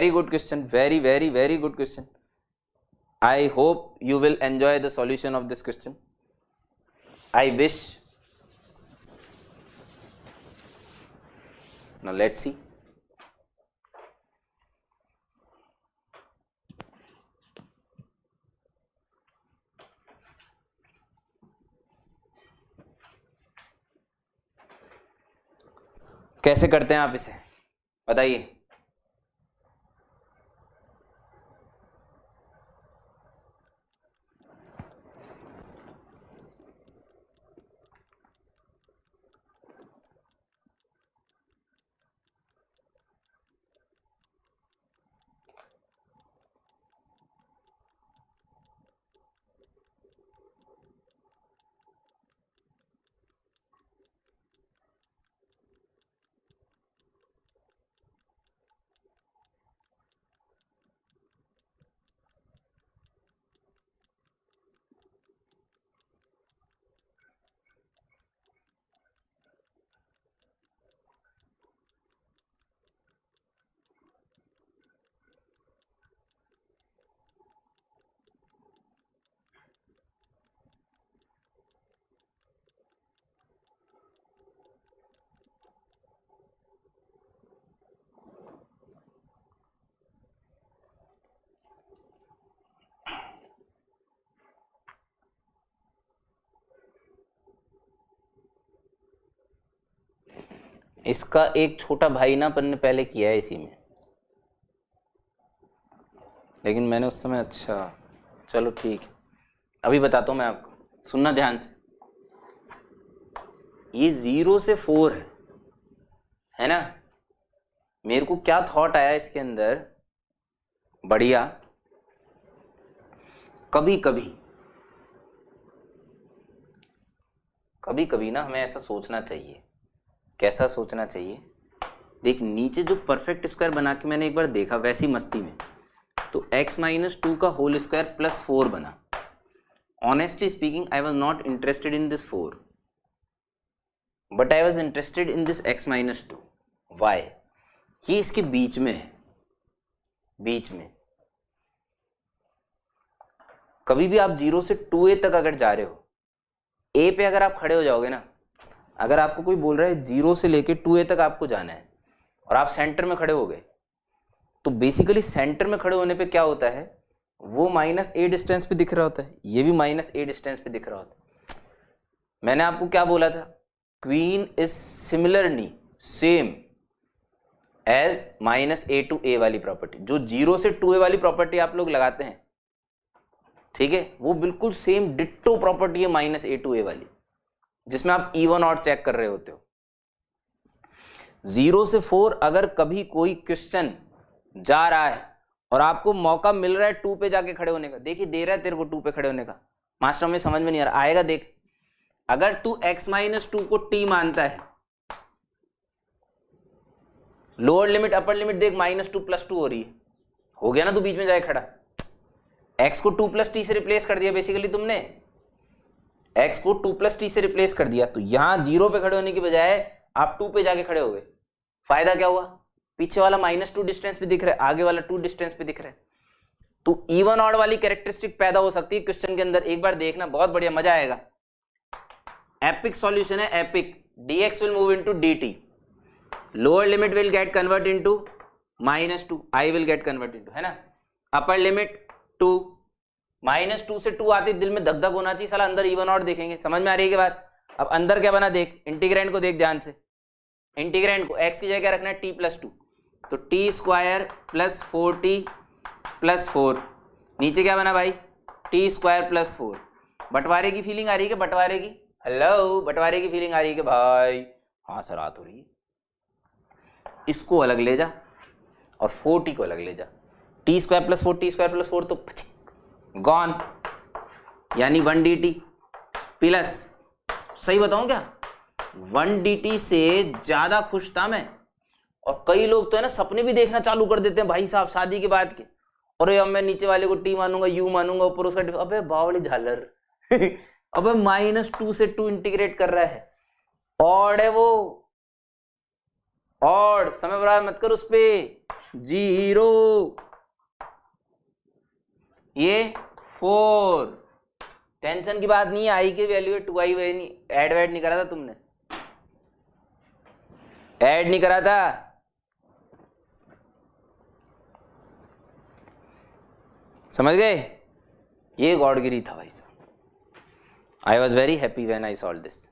Very good question. Very good question. I hope you will enjoy the solution of this question. I wish. Now let's see. कैसे करते हैं आप इसे, बताइए। इसका एक छोटा भाई ना अपन ने पहले किया है इसी में, लेकिन मैंने उस समय, अच्छा चलो ठीक है, अभी बताता हूं मैं आपको, सुनना ध्यान से। ये 0 से 4 है ना। मेरे को क्या थॉट आया इसके अंदर, बढ़िया, कभी कभी ना हमें ऐसा सोचना चाहिए। कैसा सोचना चाहिए, देख नीचे जो परफेक्ट स्क्वायर बना के मैंने एक बार देखा वैसी मस्ती में, तो x-2 का होल स्क्वायर प्लस 4 बना। Honestly speaking I was not interested in this 4, but I was interested in this x-2। Why? ये इसके बीच में है, बीच में। कभी भी आप 0 से 2a तक अगर जा रहे हो, a पे अगर आप खड़े हो जाओगे ना, अगर आपको कोई बोल रहा है 0 से लेके 2a तक आपको जाना है और आप सेंटर में खड़े हो गए, तो बेसिकली सेंटर में खड़े होने पे क्या होता है, वो -a डिस्टेंस पे दिख रहा होता है, ये भी -a डिस्टेंस पे दिख रहा होता है। मैंने आपको क्या बोला था, queen is similarly same as -a to a वाली प्रॉपर्टी। जो 0 से 2a वाली प्रॉपर्टी आप लोग लगाते हैं, ठीक है, वो बिल्कुल सेम डिट्टो प्रॉपर्टी है -a to a वाली, जिसमें आप इवन ऑड चेक कर रहे होते हो। 0 से 4 अगर कभी कोई क्वेश्चन जा रहा है और आपको मौका मिल रहा है 2 पे जाके खड़े होने का, देखिए दे रहा है तेरे को 2 पे खड़े होने का, मास्टर में समझ में नहीं आ रहा, आएगा देख। अगर तू x-2 को t मानता है, लोअर लिमिट अपर लिमिट देख, -2 + 2 हो रही है, हो गया ना, तू बीच में जाए खड़ा। x को 2 + t से रिप्लेस कर दिया बेसिकली तुमने, x को 2 + t से रिप्लेस कर दिया, तो यहां 0 पे खड़े होने की बजाय आप 2 पे जाके खड़े हो गए। फायदा क्या हुआ, पीछे वाला -2 डिस्टेंस पे दिख रहा है, आगे वाला 2 डिस्टेंस पे दिख रहा है। तो इवन ऑड वाली कैरेक्टरिस्टिक पैदा हो सकती है क्वेश्चन के अंदर, एक बार देखना, बहुत बढ़िया, मजा आएगा। एपिक सॉल्यूशन है, epic. dx will move into dt, lower limit will get convert into -2, i will get convert into, है ना। अपर लिमिट 2, -2 से 2 आती, दिल में धक धक होना चाहिए, साला अंदर इवन ऑड देखेंगे, समझ में आ रही है कि बात। अब अंदर क्या बना देख, इंटीग्रेंड को देख ध्यान से, इंटीग्रेंड को x की जगह क्या रखना है, t + 2, तो t² + 4t + 4, नीचे क्या बना भाई, t² + 4। बंटवारे की फीलिंग आ रही है कि बंटवारे की, हेलो, बंटवारे की फीलिंग आ रही है कि भाई, हाँ सर रात हो रही है। इसको अलग ले जा और 4t को अलग ले जा, t² + 4 तो गॉन, यानी 1 dt प्लस, सही बताऊं क्या, 1 dt से ज्यादा खुश था मैं। और कई लोग तो है ना सपने भी देखना चालू कर देते हैं भाई साहब शादी के बाद के, और अब मैं नीचे वाले को t मानूंगा, u मानूंगा, ऊपर उसका, अबे बावली झालर अबे -2 से 2 इंटीग्रेट कर रहा है, और है वो और समय बर्बाद मत कर उस पे, 0, ये 4, टेंशन की बात नहीं है, आई की वैल्यू है 2i, वही नहीं ऐड वैड नहीं करा था तुमने, ऐड नहीं करा था। समझ गए? ये गॉडगिरी था भाई साहब। I was very happy when I solve this.